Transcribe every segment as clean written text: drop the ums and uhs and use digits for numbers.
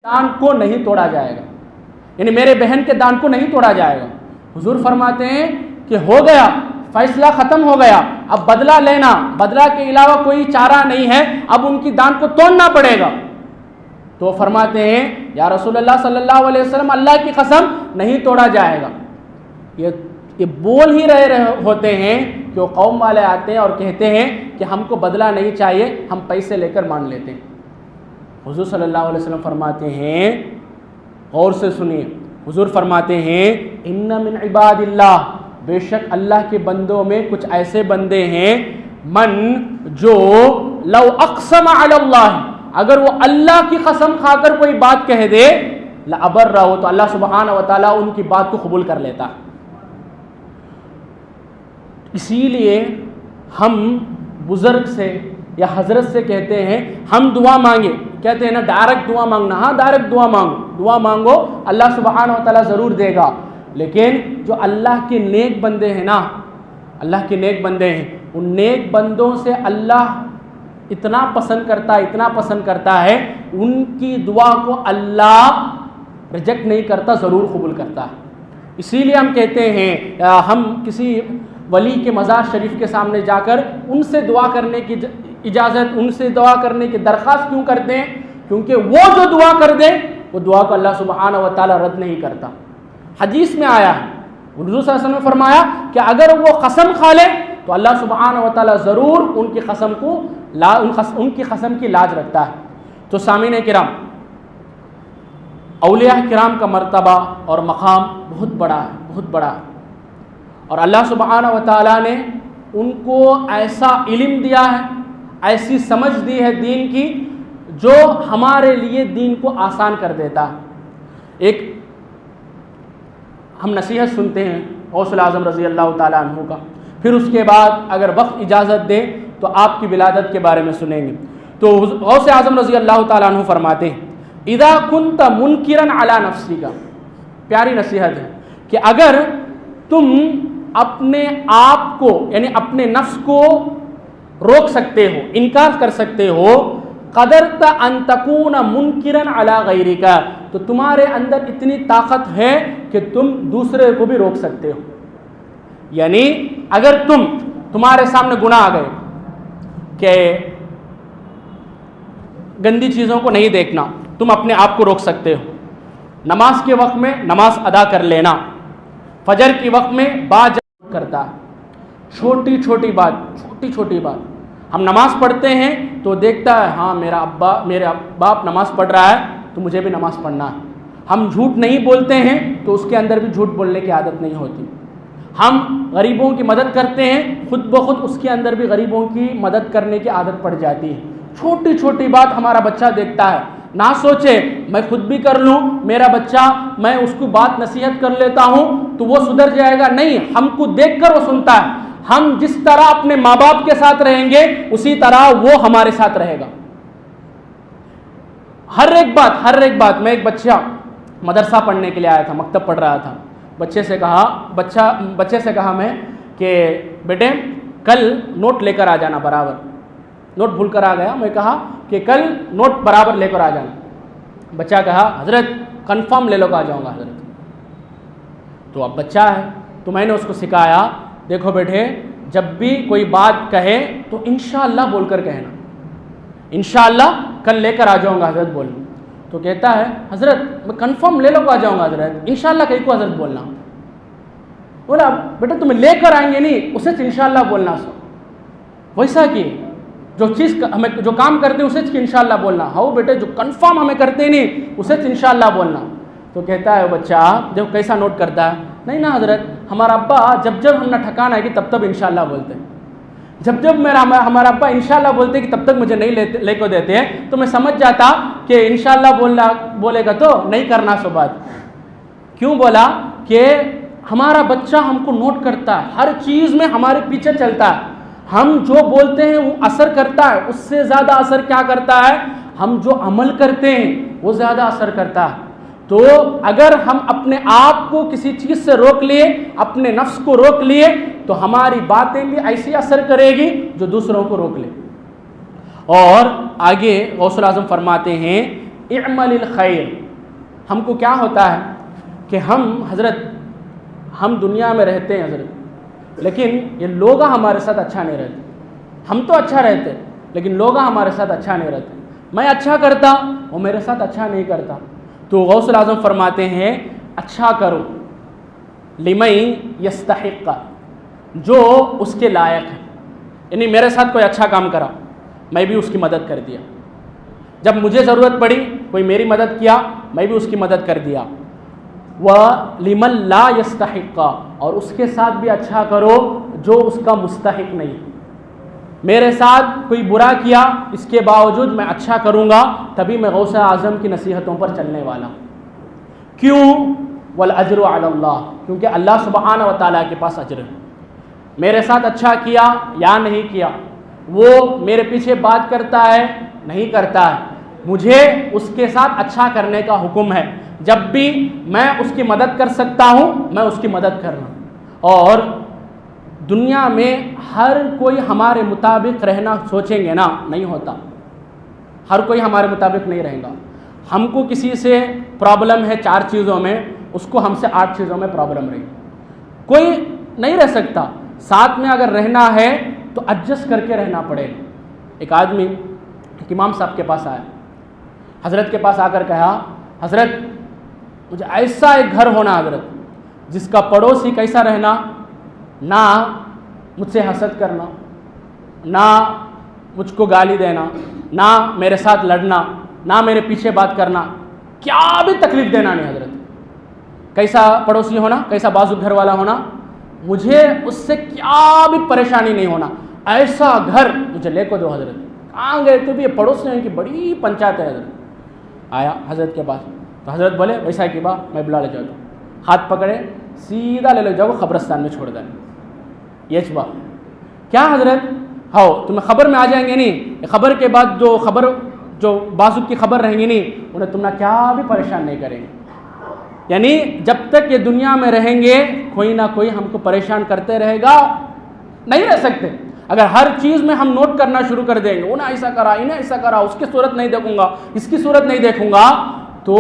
دان کو نہیں توڑا جائے گا، یعنی میرے بہن کے دان کو نہیں توڑا جائے گا۔ حضور فرماتے ہیں کہ ہو گیا، فیصلہ ختم ہو گیا، اب بدلہ لینا، بدلہ کے علاوہ کوئی چارہ نہیں ہے، اب ان کی دان کو توڑنا پڑے گا۔ تو فرماتے ہیں یا رسول اللہ صلی اللہ علیہ وسلم اللہ کی قسم نہیں توڑا جائے گا۔ یہ بول ہی رہے ہوتے ہیں کہ وہ قوم والے آتے ہیں اور کہتے ہیں کہ ہم کو بدلہ نہیں چاہیے، ہم پیسے لے کر مان لیتے ہیں۔ حضور صلی اللہ علیہ وسلم فرماتے ہیں، غور سے سنیے، حضور فرماتے ہیں ان من عباد اللہ، بے شک اللہ کے بندوں میں کچھ ایسے بندے ہیں، من جو لو اقسم علی اللہ، اگر وہ اللہ کی قسم کھا کر کوئی بات کہہ دے، لابرہ، تو اللہ سبحانہ و تعالیٰ ان کی بات کو قبول کر لیتا۔ اسی لیے ہم بزرگ سے یا حضرت سے کہتے ہیں ہم دعا مانگے، کہتے ہیں نا ڈائریکٹ دعا مانگنا، ہاں ڈائریکٹ دعا مانگو، اللہ سبحانہ و تعالیٰ ضرور دے گا۔ لیکن جو اللہ کے نیک بندے ہیں نا، اللہ کے نیک بندے ہیں، ان نیک بندوں سے اللہ اتنا پسند کرتا ہے، ان کی دعا کو اللہ ریجیکٹ نہیں کرتا، ضرور قبول کرتا ہے۔ اسی لیے ہم کہتے ہیں، ہم کسی ولی کے مزار شریف کے سامنے جا کر ان سے دعا کرنے کی اجازت، ان سے دعا کرنے کی درخواست کیوں کرتے ہیں؟ کیونکہ وہ جو دعا کر دے وہ دعا کو اللہ سبحانہ و تعالیٰ رد نہیں کرتا۔ حدیث میں آیا ہے، حضور صلی اللہ علیہ وسلم نے فرمایا کہ اگر وہ قسم کھا لے تو اللہ سبحانہ و تعالیٰ ضرور ان کی قسم کی لاج رکھتا ہے۔ تو سامعین کرام، اولیاء کرام کا مرتبہ اور مقام بہت بڑا ہے، اور اللہ سبحانہ و تعالیٰ نے ان کو ایسا علم دیا ہے، ایسی سمجھ دی ہے دین کی، جو ہمارے لیے دین کو آسان کر دیتا ہے۔ ایک ہم نصیحت سنتے ہیں غوث الاعظم رضی اللہ تعالیٰ عنہ کا، پھر اس کے بعد اگر وقت اجازت دے تو آپ کی ولادت کے بارے میں سنیں گے۔ تو غوث اعظم رضی اللہ تعالیٰ عنہ فرماتے ہیں اذا كنت منکرا علی نفسک، پیاری نصیحت ہے کہ اگر تم اپنے آپ کو یعنی اپنے نفس کو روک سکتے ہو، انکار کر سکتے ہو، قدرت ان تکون منکرا علی غیرک، تو تمہارے اندر اتنی طاقت ہے کہ تم دوسرے کو بھی روک سکتے ہو۔ یعنی اگر تمہارے سامنے گناہ آ گئے کہ گندی چیزوں کو نہیں دیکھنا، تم اپنے آپ کو روک سکتے ہو، نماز کے وقت میں نماز ادا کر لینا، فجر کے وقت میں کرتا ہے، چھوٹی چھوٹی بات ہم نماز پڑھتے ہیں تو دیکھتا ہے ہاں میرا باپ نماز پڑھ رہا ہے تو مجھے بھی نماز پڑھنا ہے۔ ہم جھوٹ نہیں بولتے ہیں تو اس کے اندر بھی جھوٹ بولنے کی عادت نہیں ہوتی۔ ہم غریبوں کی مدد کرتے ہیں، خود بخود اس کے اندر بھی غریبوں کی مدد کرنے کی عادت پڑ جاتی ہے۔ چھوٹی چھوٹی بات ہمارا بچہ دیکھتا ہے، نہ سوچے میں خود بھی کر لوں، میرا بچہ میں اس کو بات نصیحت کر لیتا ہوں تو وہ سدھر جائے گا، نہیں، ہم کو دیکھ کر وہ سنتا ہے۔ ہم جس طرح اپنے ماں باپ کے ساتھ رہیں گے اسی طرح وہ ہمارے ساتھ رہے گا۔ ہر ایک بات میں ایک بچہ مدرسہ پڑھنے کے لیے آیا تھا، مکتب پڑھ رہا تھا، بچے سے کہا میں کہ بیٹے کل نوٹ لے کر آ جانا برابر، نوٹ بھول کر آ گیا، میں کہا کہ کل نوٹ برابر لے کر آ جانا۔ بچہ کہا حضرت کنفرم لے لو کہ آ جاؤں گا حضرت۔ تو اب بچہ ہے تو میں نے اس کو سکھایا، دیکھو بیٹے جب بھی کوئی بات کہے تو انشاءاللہ بول کر کہنا، انشاءاللہ کل لے کر آ جاؤں گا حضرت بولنا۔ تو کہتا ہے حضرت میں کنفرم لے لو کہ آ جاؤں گا حضرت، انشاءاللہ کہیں کو حضرت بولنا۔ بولا بیٹا تمہیں لے کر آئیں گے نہیں، اسے انشاءاللہ بولنا، سو ویسا کہ جو چیز ہمیں جو کام کرتے ہیں اسے انشاءاللہ بولنا، ہاؤ بیٹے جو کنفرم ہمیں کرتے نہیں اسے انشاءاللہ بولنا۔ تو کہتا ہے بچہ جب کیسا نوٹ کرتا ہے، نہیں نا حضرت ہمارا ابا جب ہم نہ ٹھکانا ہے کہ تب انشاءاللہ بولتے ہیں، جب ہمارا ابا انشاءاللہ بولتے کہ تب تک مجھے نہیں لے کو دیتے ہیں تو میں سمجھ جاتا کہ انشاءاللہ بولے گا تو نہیں کرنا سو بات۔ کیوں بولا کہ ہمارا بچہ ہم کو نوٹ کرتا ہے، ہر چیز میں ہمارے پیچھے چلتا ہے، ہم جو بولتے ہیں وہ اثر کرتا ہے، اس سے زیادہ اثر کیا کرتا ہے، ہم جو عمل کرتے ہیں وہ زیادہ اثر کرتا ہے۔ تو اگر ہم اپنے آپ کو کسی چیز سے روک لیے، اپنے نفس کو روک لیے، تو ہماری باتیں بھی ایسی اثر کرے گی جو دوسروں کو روک لے۔ اور آگے غوث الاعظم فرماتے ہیں اعمل الخیر. ہم کو کیا ہوتا ہے کہ ہم دنیا میں رہتے ہیں حضرت، لیکن یہ لوگ ہمارے ساتھ اچھا نہیں رہتے. ہم تو اچھا رہتے لیکن لوگ ہمارے ساتھ اچھا نہیں رہتے. میں اچھا کرتا وہ میرے ساتھ اچھا نہیں کرتا. تو غوث الاعظم فرماتے ہیں اچھا کرو لمن یستحق، جو اس کے لائق ہے. یعنی میرے ساتھ کوئی اچھا کام کرا، میں بھی اس کی مدد کر دیا. جب مجھے ضرورت پڑی کوئی میری مدد کیا، میں بھی اس کی مدد کر دیا. وَلِمَن لَا يَسْتَحِقَّ، اور اس کے ساتھ بھی اچھا کرو جو اس کا مستحق نہیں. میرے ساتھ کوئی برا کیا، اس کے باوجود میں اچھا کروں گا، تبھی میں غوث اعظم کی نصیحتوں پر چلنے والا ہوں. کیوں؟ وَالْأَجْرُ عَلَى اللَّهِ، کیونکہ اللہ سبحانہ و تعالیٰ کے پاس اجر ہے. میرے ساتھ اچھا کیا یا نہیں کیا، وہ میرے پیچھے بات کرتا ہے نہیں کرتا ہے، مجھے اس کے ساتھ اچھا کرنے کا حکم ہے. جب بھی میں اس کی مدد کر سکتا ہوں میں اس کی مدد کرنا. اور دنیا میں ہر کوئی ہمارے مطابق رہنا سوچیں گے نا، نہیں ہوتا. ہر کوئی ہمارے مطابق نہیں رہے گا. ہم کو کسی سے پرابلم ہے 4 چیزوں میں، اس کو ہم سے 8 چیزوں میں پرابلم رہی. کوئی نہیں رہ سکتا. ساتھ میں اگر رہنا ہے تو ایڈجسٹ کر کے رہنا پڑے گا. ایک آدمی ایک امام صاحب کے پاس آیا، حضرت کے پاس آ کر کہا حضرت مجھے ایسا ایک گھر ہونا حضرت جس کا پڑوسی کیسا رہنا، نہ مجھ سے حسد کرنا، نہ مجھ کو گالی دینا، نہ میرے ساتھ لڑنا، نہ میرے پیچھے بات کرنا، کیا بھی تکلیف دینا نہیں حضرت. کیسا پڑوسی ہونا، کیسا بازو گھر والا ہونا، مجھے اس سے کیا بھی پریشانی نہیں ہونا، ایسا گھر مجھے لے کو دو حضرت. کہاں گئے تو بھی یہ پڑوسیوں کی بڑی پنچایت ہے حضرت. آیا حضرت کے پاس تو حضرت بولے ویسا کی با میں بلا لے جاتا ہوں. ہاتھ پکڑے سیدھا لے لے جاؤ قبرستان میں چھوڑ دینا. یہ چبا کیا حضرت، ہاؤ تمہیں خبر میں آ جائیں گے نہیں، خبر کے بعد جو بازو کی خبر رہیں گی نہیں، انہیں تم نہ کیا بھی پریشان نہیں کریں گے. یعنی جب تک یہ دنیا میں رہیں گے کوئی نہ کوئی ہم کو پریشان کرتے رہے گا، نہیں رہ سکتے. اگر ہر چیز میں ہم نوٹ کرنا شروع کر دیں گے، انہیں ایسا کرا انہیں ایسا کرا، اس کی صورت نہیں دیکھوں گا اس کی صورت نہیں دیکھوں گا، تو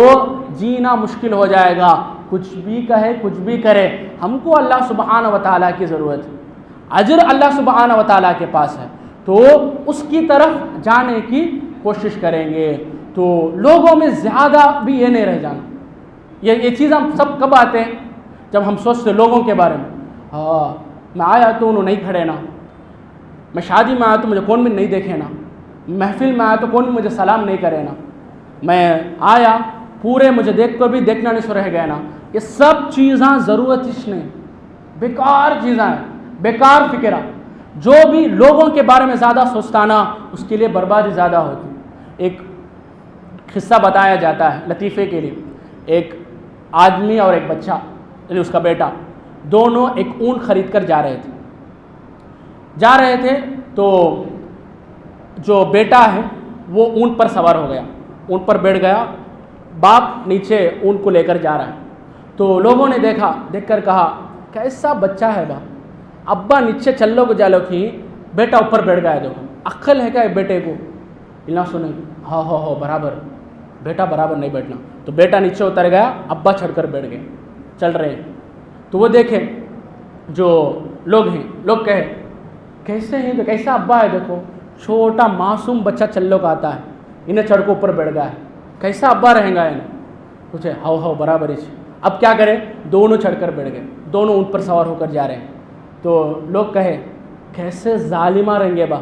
جینا مشکل ہو جائے گا. کچھ بھی کہے کچھ بھی کرے، ہم کو اللہ سبحانہ و تعالیٰ کی ضرورت ہے. اجر اللہ سبحانہ و تعالیٰ کے پاس ہے، تو اس کی طرف جانے کی کوشش کریں گے. تو لوگوں میں زیادہ بھی یہ نہیں رہ جانا. یہ چیز ہم سب کب آتے ہیں؟ جب ہم سوچتے لوگوں کے بارے میں. ہاں میں آیا تو انہوں نہیں کھڑے نا، میں شادی میں آیا تو مجھے کون بھی نہیں دیکھے نا، محفل میں آیا تو کون بھی مجھے سلام نہیں کرے نا، میں آیا پورے مجھے دیکھ کر بھی دیکھنا نہیں سو رہ گئے نا. یہ سب چیزاں ضرورت ہی نہیں، بیکار چیزاں ہیں، بیکار فکرہ. جو بھی لوگوں کے بارے میں زیادہ سوچتا نا اس کے لیے بربادی زیادہ ہوتی. ایک قصہ بتایا جاتا ہے لطیفے کے لیے. ایک آدمی اور ایک بچہ یعنی اس کا بیٹا، دونوں ایک اونٹ خرید کر جا رہے تھے تو جو بیٹا ہے وہ اونٹ پر سوار ہو گیا، اونٹ پر بیٹھ گیا، باپ نیچے اونٹ کو لے کر جا رہا ہے. تو لوگوں نے دیکھ کر کہا کیسا بچہ ہے با، ابا نیچے چلو کو جالو کی بیٹا اوپر بیٹھ گیا، دیکھو عقل ہے کیا بیٹے کو. اللہ سنیں ہاں برابر، بیٹا برابر نہیں بیٹھنا. تو بیٹا نیچے اتر گیا، ابا چڑھ کر بیٹھ گئے، چل رہے ہیں. تو وہ دیکھیں جو لوگ ہیں، لوگ کہے کیسے ہیں، تو کیسا ابا ہے، دیکھو چھوٹا معصوم بچہ چلو کا آتا ہے، انہیں چڑھ کے اوپر بیٹھ گیا ہے، کیسا ابا رہیں گا انہیں. پوچھے ہاؤ برابر ہی. اب کیا کریں، دونوں چڑھ کر بیٹھ گئے، دونوں اونٹ پر سوار ہو کر جا رہے ہیں. تو لوگ کہے کیسے ظالمہ رہیں گے با،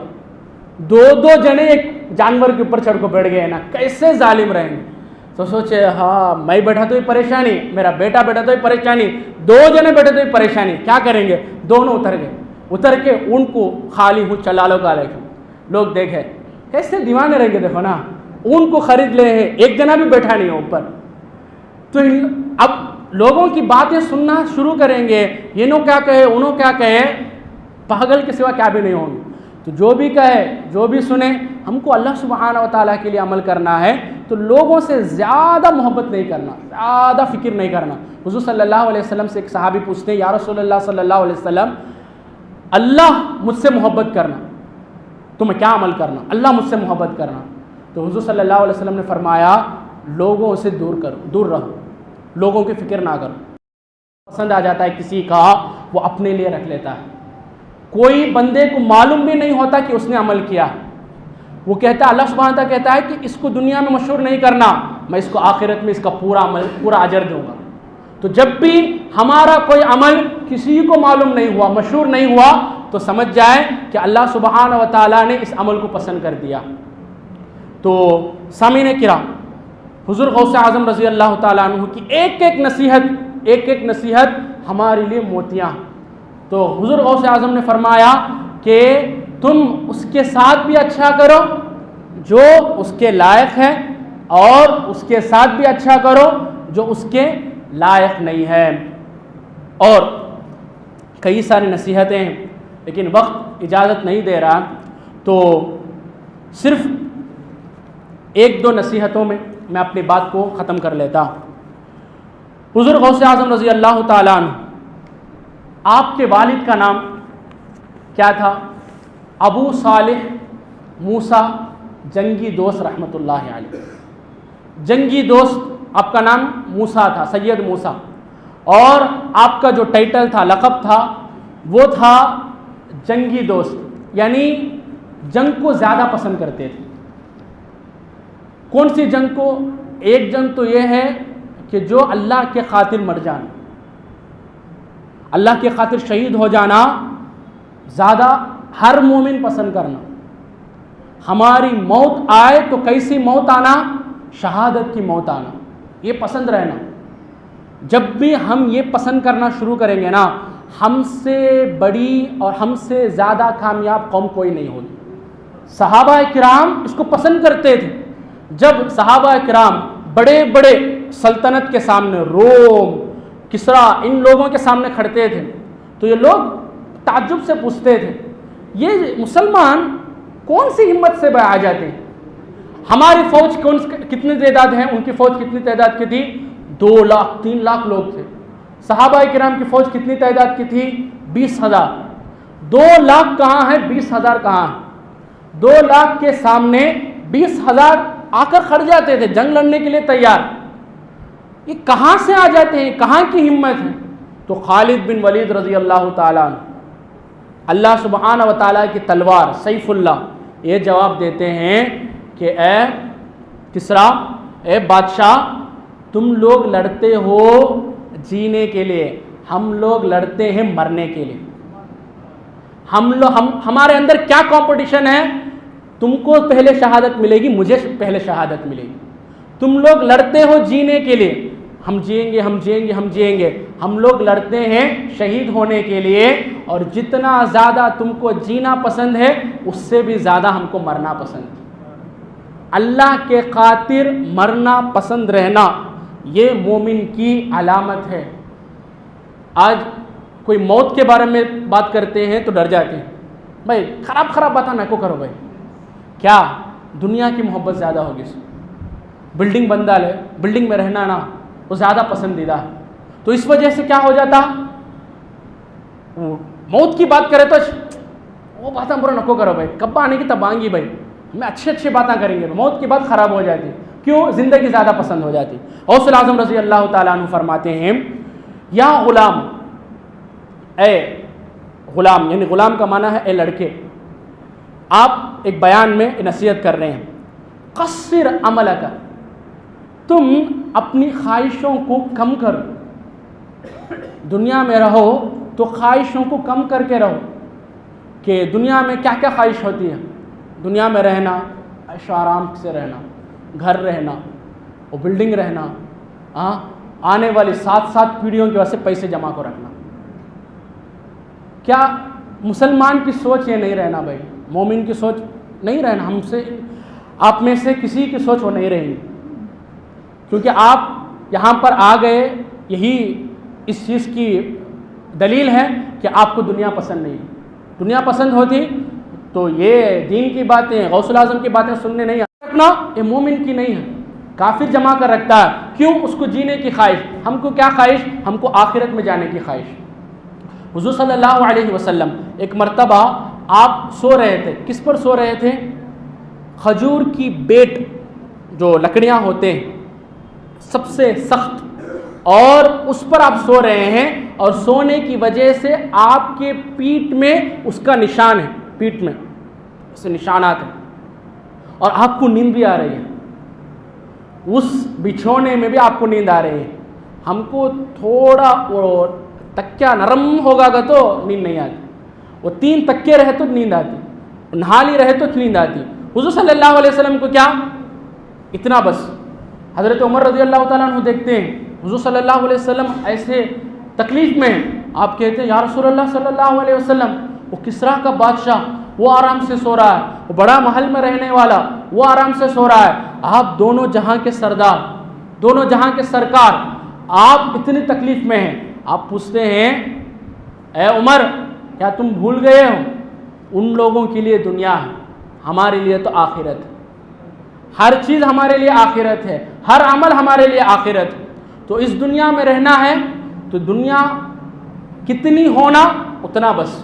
دو جنے ایک جانور کے اوپر چڑھ کو بیٹھ گئے نا، کیسے ظالم رہیں گے. تو سوچے ہاں میں بیٹھا تو ہی پریشانی، میرا بیٹا بیٹھا تو ہی پریشانی، 2 جنے بیٹھے تو ہی پریشانی، کیا کریں گے. دونوں اتر گئے، اتر کے اونٹ کو خالی ہوں چلا لو کالے کے. لوگ دیکھے کیسے دیوانے رہیں گے، دیکھو نا اونٹ کو خرید لے ہیں، ایک جنا بھی بیٹھا نہیں ہے اوپر. تو اب لوگوں کی باتیں سننا شروع کریں گے، انہوں کیا کہے انہوں کیا کہے، پاگل کے سوا کیا بھی نہیں ہوں گے. تو جو بھی کہے جو بھی سنے، ہم کو اللہ سبحانہ و تعالیٰ کے لیے عمل کرنا ہے. تو لوگوں سے زیادہ محبت نہیں کرنا، زیادہ فکر نہیں کرنا. حضور صلی اللہ علیہ وسلم سے ایک صحابی پوچھتے ہیں یا رسول اللہ صلی اللہ علیہ وسلم، اللہ مجھ سے محبت کرنا تو میں کیا عمل کرنا، اللہ مجھ سے محبت کرنا. تو حضور صلی اللہ علیہ وسلم نے فرمایا لوگوں سے دور رہو، لوگوں کی فکر نہ کرو. پسند آ جاتا ہے کسی کا، وہ اپنے لیے رکھ لیتا ہے. کوئی بندے کو معلوم بھی نہیں ہوتا کہ اس نے عمل کیا. وہ کہتا ہے، اللہ سبحانہ تعالیٰ کہتا ہے کہ اس کو دنیا میں مشہور نہیں کرنا، میں اس کو آخرت میں اس کا پورا عمل، پورا اجر دوں گا. تو جب بھی ہمارا کوئی عمل کسی کو معلوم نہیں ہوا، مشہور نہیں ہوا، تو سمجھ جائے کہ اللہ سبحانہ و تعالیٰ نے اس عمل کو پسند کر دیا. تو سامعین کرام، حضور غوث اعظم رضی اللہ تعالیٰ عنہ کی ایک ایک نصیحت ہمارے لیے موتیاں. تو حضور غوث اعظم نے فرمایا کہ تم اس کے ساتھ بھی اچھا کرو جو اس کے لائق ہے، اور اس کے ساتھ بھی اچھا کرو جو اس کے لائق نہیں ہے. اور کئی ساری نصیحتیں، لیکن وقت اجازت نہیں دے رہا، تو صرف ایک دو نصیحتوں میں میں اپنی بات کو ختم کر لیتا ہوں. حضور غوث اعظم رضی اللہ تعالیٰ عنہ، آپ کے والد کا نام کیا تھا؟ ابو صالح موسیٰ جنگی دوست رحمۃ اللہ علیہ. جنگی دوست آپ کا نام موسیٰ تھا، سید موسیٰ. اور آپ کا جو ٹائٹل تھا، لقب تھا، وہ تھا جنگی دوست، یعنی جنگ کو زیادہ پسند کرتے تھے. کون سی جنگ کو؟ ایک جنگ تو یہ ہے کہ جو اللہ کے خاطر مر جانا، اللہ کے خاطر شہید ہو جانا زیادہ ہر مومن پسند کرنا. ہماری موت آئے تو کیسی موت آنا؟ شہادت کی موت آنا، یہ پسند رہنا. جب بھی ہم یہ پسند کرنا شروع کریں گے نا، ہم سے بڑی اور ہم سے زیادہ کامیاب قوم کوئی نہیں ہوگی. صحابہ کرام اس کو پسند کرتے تھے. جب صحابہ کرام بڑے بڑے سلطنت کے سامنے، روم، کسرا، ان لوگوں کے سامنے کھڑتے تھے، تو یہ لوگ تعجب سے پوچھتے تھے، یہ مسلمان کون سی ہمت سے آ جاتے ہیں؟ ہماری فوج کتنی تعداد ہے؟ ان کی فوج کتنی تعداد کی تھی؟ 2 لاکھ 3 لاکھ لوگ تھے. صحابہ کرام کی فوج کتنی تعداد کی تھی؟ 20,000. 2 لاکھ کہاں ہے؟ 20,000 کہاں ہے؟ 2 لاکھ کے سامنے 20,000 آ کر کھڑ جاتے تھے جنگ لڑنے کے لیے تیار. یہ کہاں سے آ جاتے ہیں؟ کہاں کی ہمت ہے؟ تو خالد بن ولید رضی اللہ تعالیٰ عنہ، اللہ سبحانہ و تعالیٰ کی تلوار سیف اللہ، یہ جواب دیتے ہیں کہ اے کسرا، اے بادشاہ، تم لوگ لڑتے ہو جینے کے لیے، ہم لوگ لڑتے ہیں مرنے کے لیے. ہمارے اندر کیا کمپٹیشن ہے؟ تم کو پہلے شہادت ملے گی، مجھے پہلے شہادت ملے گی. تم لوگ لڑتے ہو جینے کے لیے، ہم جئیں گے، ہم جئیں گے، ہم جئیں گے. ہم لوگ لڑتے ہیں شہید ہونے کے لیے، اور جتنا زیادہ تم کو جینا پسند ہے، اس سے بھی زیادہ ہم کو مرنا پسند ہے. اللہ کے خاطر مرنا پسند رہنا، یہ مومن کی علامت ہے. آج کوئی موت کے بارے میں بات کرتے ہیں تو ڈر جاتے ہیں. بھائی خراب باتیں نہ کو کرو. بھائی کیا دنیا کی محبت زیادہ ہوگی؟ بلڈنگ بندہ لے، بلڈنگ میں رہنا نا وہ زیادہ پسندیدہ ہے. تو اس وجہ سے کیا ہو جاتا؟ موت کی بات کرے تو وہ باتیں برا نکو کرو. بھائی کب آنے کی تب آئیں گی. بھائی ہمیں اچھی باتیں کریں گے. موت کی بات خراب ہو جاتی. کیوں؟ زندگی زیادہ پسند ہو جاتی. غوث اعظم رضی اللہ تعالیٰ عنہ فرماتے ہیں، یا غلام، اے غلام، یعنی غلام کا معنی ہے اے لڑکے. آپ ایک بیان میں نصیحت کر رہے ہیں، قصر عملک، تم اپنی خواہشوں کو کم کرو. دنیا میں رہو تو خواہشوں کو کم کر کے رہو. کہ دنیا میں کیا کیا خواہش ہوتی ہے؟ دنیا میں رہنا، عیش و آرام سے رہنا، گھر رہنا، اور بلڈنگ رہنا، آنے والی 7 پیڑھیوں کی وجہ سے پیسے جمع کو رکھنا. کیا مسلمان کی سوچ یہ نہیں رہنا؟ بھائی مومن کی سوچ نہیں رہنا. ہم سے، آپ میں سے کسی کی سوچ وہ نہیں رہے گی، کیونکہ آپ یہاں پر آ گئے. یہی اس چیز کی دلیل ہے کہ آپ کو دنیا پسند نہیں. دنیا پسند ہوتی تو یہ دین کی باتیں، غوث اعظم کی باتیں سننے نہیں رکھنا. یہ مومن کی نہیں ہے. کافر جمع کر رکھتا ہے. کیوں؟ اس کو جینے کی خواہش. ہم کو کیا خواہش؟ ہم کو آخرت میں جانے کی خواہش. حضور صلی اللہ علیہ وسلم ایک مرتبہ آپ سو رہے تھے. کس پر سو رہے تھے؟ کھجور کی بیٹ، جو لکڑیاں ہوتے ہیں سب سے سخت، اور اس پر آپ سو رہے ہیں اور سونے کی وجہ سے آپ کے پیٹھ میں اس کا نشان ہے، پیٹھ میں اس نشانات ہیں، اور آپ کو نیند بھی آ رہی ہے، اس بچھونے میں بھی آپ کو نیند آ رہی ہے. ہم کو تھوڑا وہ تکیا نرم ہوگا گا تو نیند نہیں آتی، وہ 3 تکے رہے تو نیند آتی، نہالی رہے تو نیند آتی. حضور صلی اللہ علیہ وسلم کو کیا اتنا بس. حضرت عمر رضی اللہ تعالیٰ عنہ دیکھتے ہیں حضور صلی اللہ علیہ وسلم ایسے تکلیف میں ہیں، آپ کہتے ہیں یا رسول اللہ صلی اللہ علیہ وسلم، وہ کسریٰ کا بادشاہ وہ آرام سے سو رہا ہے، وہ بڑا محل میں رہنے والا وہ آرام سے سو رہا ہے، آپ دونوں جہاں کے سردار، دونوں جہاں کے سرکار، آپ اتنی تکلیف میں ہیں. آپ پوچھتے ہیں اے عمر کیا تم بھول گئے ہو، ان لوگوں کے لیے دنیا ہے، ہمارے لیے تو آخرت ہے. ہر چیز ہمارے لیے آخرت ہے، ہر عمل ہمارے لیے آخرت ہے. تو اس دنیا میں رہنا ہے تو دنیا کتنی ہونا اتنا بس.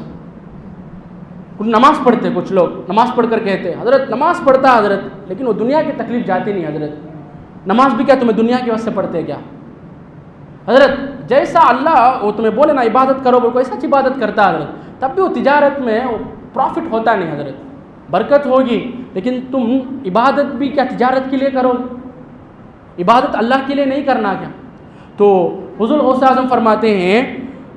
کچھ نماز پڑھتے، کچھ لوگ نماز پڑھ کر کہتے حضرت نماز پڑھتا حضرت، لیکن وہ دنیا کی تکلیف جاتی نہیں حضرت. نماز بھی کیا تمہیں دنیا کی وجہ سے پڑھتے کیا حضرت؟ جیسا اللہ وہ تمہیں بولے نا عبادت کرو بولو ایسا عبادت کرتا حضرت، تب بھی وہ تجارت میں وہ پروفٹ ہوتا نہیں حضرت. برکت ہوگی لیکن تم عبادت بھی کیا تجارت کے لیے کرو، عبادت اللہ کے لیے نہیں کرنا کیا؟ تو حضور غوث اعظم فرماتے ہیں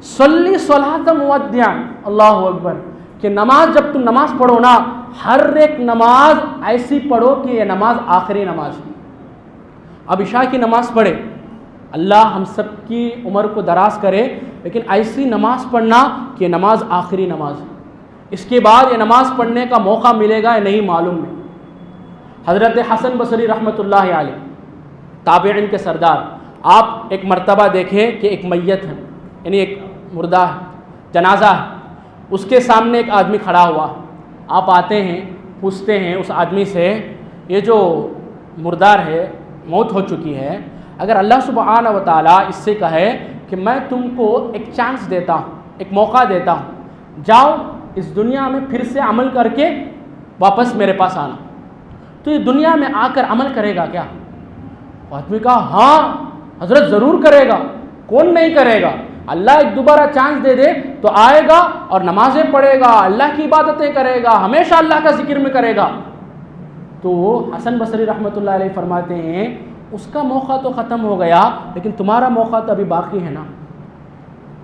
صلی صلاۃ مودعا، اللہ اکبر، کہ نماز جب تم نماز پڑھو نا ہر ایک نماز ایسی پڑھو کہ یہ نماز آخری نماز ہے. اب عشاء کی نماز پڑھے، اللہ ہم سب کی عمر کو دراز کرے، لیکن ایسی نماز پڑھنا کہ یہ نماز آخری نماز ہے، اس کے بعد یہ نماز پڑھنے کا موقع ملے گا یا نہیں معلوم نہیں. حضرت حسن بصری رحمۃ اللہ علیہ تابعین کے سردار، آپ ایک مرتبہ دیکھیں کہ ایک میت ہے، یعنی ایک مردہ ہے، جنازہ ہے، اس کے سامنے ایک آدمی کھڑا ہوا. آپ آتے ہیں پوچھتے ہیں اس آدمی سے یہ جو مردار ہے موت ہو چکی ہے، اگر اللہ سبحانہ و تعالیٰ اس سے کہے کہ میں تم کو ایک چانس دیتا ہوں، ایک موقع دیتا ہوں، جاؤ اس دنیا میں پھر سے عمل کر کے واپس میرے پاس آنا، تو یہ دنیا میں آ کر عمل کرے گا کیا؟ آدمی کہا ہاں حضرت ضرور کرے گا، کون نہیں کرے گا. اللہ ایک دوبارہ چانس دے دے تو آئے گا اور نمازیں پڑھے گا، اللہ کی عبادتیں کرے گا، ہمیشہ اللہ کا ذکر میں کرے گا. تو حسن بصری رحمۃ اللہ علیہ فرماتے ہیں اس کا موقع تو ختم ہو گیا لیکن تمہارا موقع تو ابھی باقی ہے نا.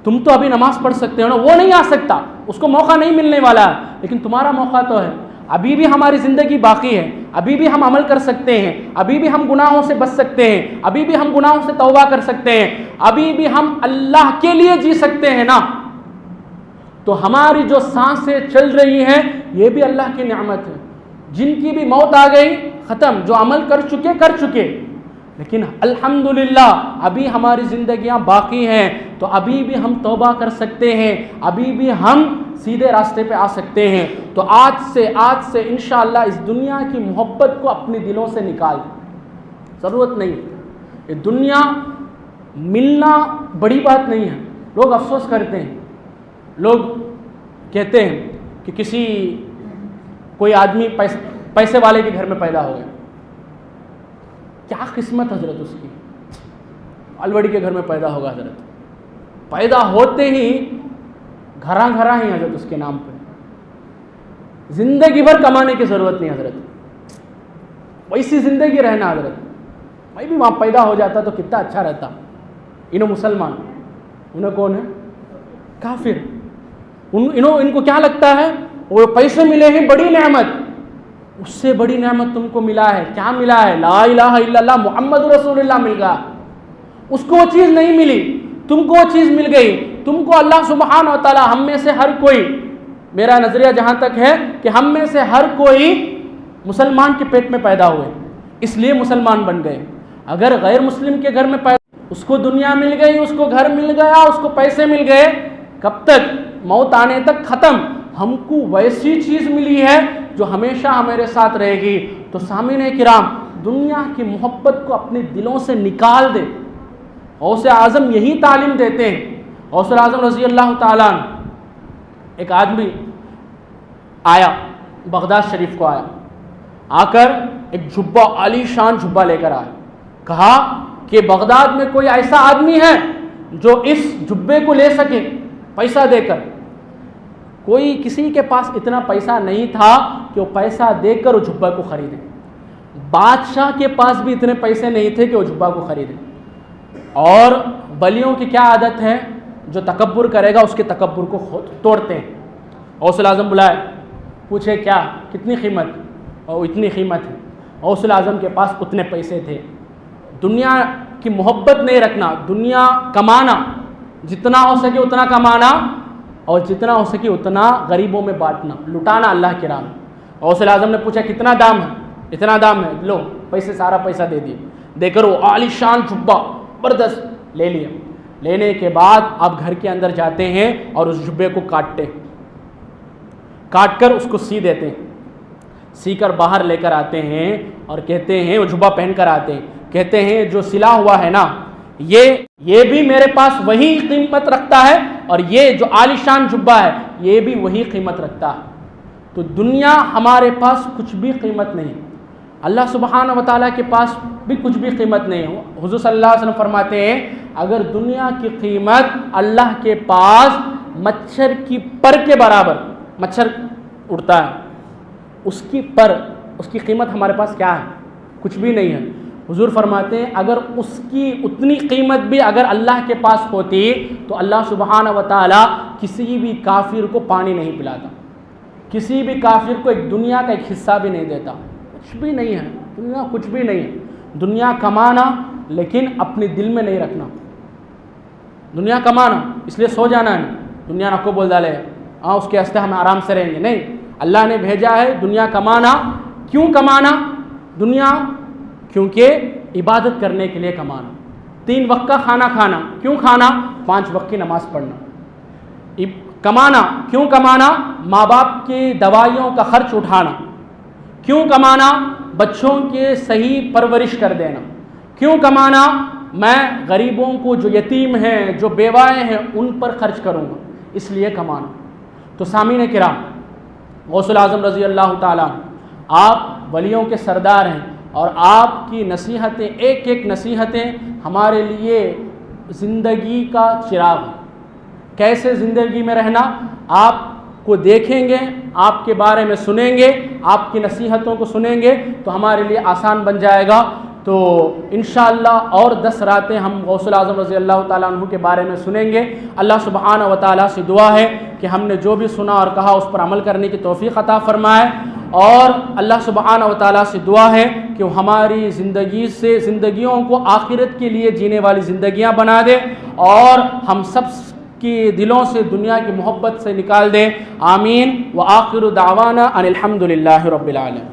تم تو ابھی نماز پڑھ سکتے ہو نا، وہ نہیں آ سکتا، اس کو موقع نہیں ملنے والا ہے، لیکن تمہارا موقع تو ہے. ابھی بھی ہماری زندگی باقی ہے، ابھی بھی ہم عمل کر سکتے ہیں، ابھی بھی ہم گناہوں سے بچ سکتے ہیں، ابھی بھی ہم گناہوں سے توبہ کر سکتے ہیں، ابھی بھی ہم اللہ کے لیے جی سکتے ہیں نا. تو ہماری جو سانسیں چل رہی ہیں یہ بھی اللہ کی نعمت ہے. جن کی بھی موت آ گئی ختم، جو عمل کر چکے، لیکن الحمدللہ ابھی ہماری زندگیاں باقی ہیں تو ابھی بھی ہم توبہ کر سکتے ہیں، ابھی بھی ہم سیدھے راستے پہ آ سکتے ہیں. تو آج سے انشاءاللہ اس دنیا کی محبت کو اپنے دلوں سے نکال دیں. ضرورت نہیں، یہ دنیا ملنا بڑی بات نہیں ہے. لوگ افسوس کرتے ہیں، لوگ کہتے ہیں کہ کوئی آدمی پیسے والے کے گھر میں پیدا ہو گیا، کیا قسمت حضرت اس کی، الوڑی کے گھر میں پیدا ہوگا حضرت، پیدا ہوتے ہی گھراں ہی حضرت اس کے نام پہ، زندگی بھر کمانے کی ضرورت نہیں حضرت، ویسی زندگی رہنا حضرت. میں بھی وہاں پیدا ہو جاتا تو کتنا اچھا رہتا. انہوں مسلمان، انہیں کون ہے؟ کافر. ان کو کیا لگتا ہے وہ پیسے ملے ہیں بڑی نعمت، اس سے بڑی نعمت تم کو ملا ہے. کیا ملا ہے؟ لا الہ الا اللہ محمد رسول اللہ مل گیا. اس کو وہ چیز نہیں ملی، تم کو وہ چیز مل گئی. تم کو اللہ سبحانہ و تعالی ہم میں سے ہر کوئی، میرا نظریہ جہاں تک ہے کہ ہم میں سے ہر کوئی مسلمان کے پیٹ میں پیدا ہوئے اس لیے مسلمان بن گئے. اگر غیر مسلم کے گھر میں پیدا، اس کو دنیا مل گئی، اس کو گھر مل گیا، اس کو پیسے مل گئے، کب تک؟ موت آنے تک ختم. ہم کو ویسی چیز ملی ہے جو ہمیشہ ہمارے ساتھ رہے گی. تو سامعین کرام، دنیا کی محبت کو اپنے دلوں سے نکال دے. غوث اعظم یہی تعلیم دیتے ہیں. غوث اعظم رضی اللہ تعالیٰ عنہ، ایک آدمی آیا بغداد شریف کو، آیا، آ کر ایک جھبا، عالی شان جھبا لے کر آیا. کہا کہ بغداد میں کوئی ایسا آدمی ہے جو اس جبے کو لے سکے پیسہ دے کر. کوئی کسی کے پاس اتنا پیسہ نہیں تھا کہ وہ پیسہ دے کر وہ جبہ کو خریدے. بادشاہ کے پاس بھی اتنے پیسے نہیں تھے کہ وہ جبہ کو خریدے. اور ولیوں کی کیا عادت ہے؟ جو تکبر کرے گا اس کے تکبر کو خود توڑتے ہیں. غوث الاعظم بلائے, پوچھے کیا کتنی قیمت؟ اور اتنی قیمت ہے. غوث الاعظم کے پاس اتنے پیسے تھے. دنیا کی محبت نہیں رکھنا, دنیا کمانا, جتنا ہو سکے اتنا کمانا اور جتنا ہو سکے اتنا غریبوں میں بانٹنا, لٹانا اللہ کی راہ میں. غوث الاعظم نے پوچھا کتنا دام ہے؟ اتنا دام ہے, لو پیسے, سارا پیسہ دے دیے. دے کر وہ عالی شان جبہ زبردست لے لیا. لینے کے بعد آپ گھر کے اندر جاتے ہیں اور اس جبے کو کاٹ کر اس کو سی دیتے ہیں. سی کر باہر لے کر آتے ہیں اور کہتے ہیں, وہ جبہ پہن کر آتے ہیں, کہتے ہیں جو سلا ہوا ہے نا یہ بھی میرے پاس وہی قیمت رکھتا ہے اور یہ جو عالی شان جبہ ہے یہ بھی وہی قیمت رکھتا ہے. تو دنیا ہمارے پاس کچھ بھی قیمت نہیں, اللہ سبحانہ و تعالیٰ کے پاس بھی کچھ بھی قیمت نہیں ہو. حضور صلی اللہ علیہ وسلم فرماتے ہیں اگر دنیا کی قیمت اللہ کے پاس مچھر کی پر کے برابر, مچھر اڑتا ہے اس کی قیمت ہمارے پاس کیا ہے؟ کچھ بھی نہیں ہے. حضور فرماتے ہیں اگر اس کی اتنی قیمت بھی اگر اللہ کے پاس ہوتی تو اللہ سبحانہ و تعالیٰ کسی بھی کافر کو پانی نہیں پلاتا, کسی بھی کافر کو ایک دنیا کا ایک حصہ بھی نہیں دیتا. کچھ بھی نہیں ہے دنیا, کچھ بھی نہیں ہے. دنیا کمانا لیکن اپنے دل میں نہیں رکھنا. دنیا کمانا اس لیے سو جانا نہیں, دنیا نہ کو بول ڈالے ہاں اس کے واسطے ہم آرام سے رہیں گے, نہیں. اللہ نے بھیجا ہے دنیا کمانا. کیوں کمانا دنیا؟ کیونکہ عبادت کرنے کے لیے کمانا. 3 وقت کا کھانا کھانا. کیوں کھانا؟ 5 وقت کی نماز پڑھنا. کمانا کیوں کمانا؟ ماں باپ کی دوائیوں کا خرچ اٹھانا. کیوں کمانا؟ بچوں کے صحیح پرورش کر دینا. کیوں کمانا؟ میں غریبوں کو, جو یتیم ہیں, جو بیوائیں ہیں, ان پر خرچ کروں گا, اس لیے کمانا. تو سامعین کرام, غوث الاعظم رضی اللہ تعالیٰ آپ ولیوں کے سردار ہیں اور آپ کی نصیحتیں, ایک ایک نصیحتیں ہمارے لیے زندگی کا چراغ ہے. کیسے زندگی میں رہنا آپ کو دیکھیں گے, آپ کے بارے میں سنیں گے, آپ کی نصیحتوں کو سنیں گے تو ہمارے لیے آسان بن جائے گا. تو انشاءاللہ اور 10 راتیں ہم غوث الاعظم رضی اللہ تعالیٰ عنہ کے بارے میں سنیں گے. اللہ سبحانہ و تعالیٰ سے دعا ہے کہ ہم نے جو بھی سنا اور کہا اس پر عمل کرنے کی توفیق عطا فرمائے, اور اللہ سبحانہ و تعالیٰ سے دعا ہے کہ وہ ہماری زندگیوں کو آخرت کے لیے جینے والی زندگیاں بنا دے اور ہم سب کی دلوں سے دنیا کی محبت سے نکال دے. آمین. وآخر دعوانا ان الحمد للہ رب العالمین.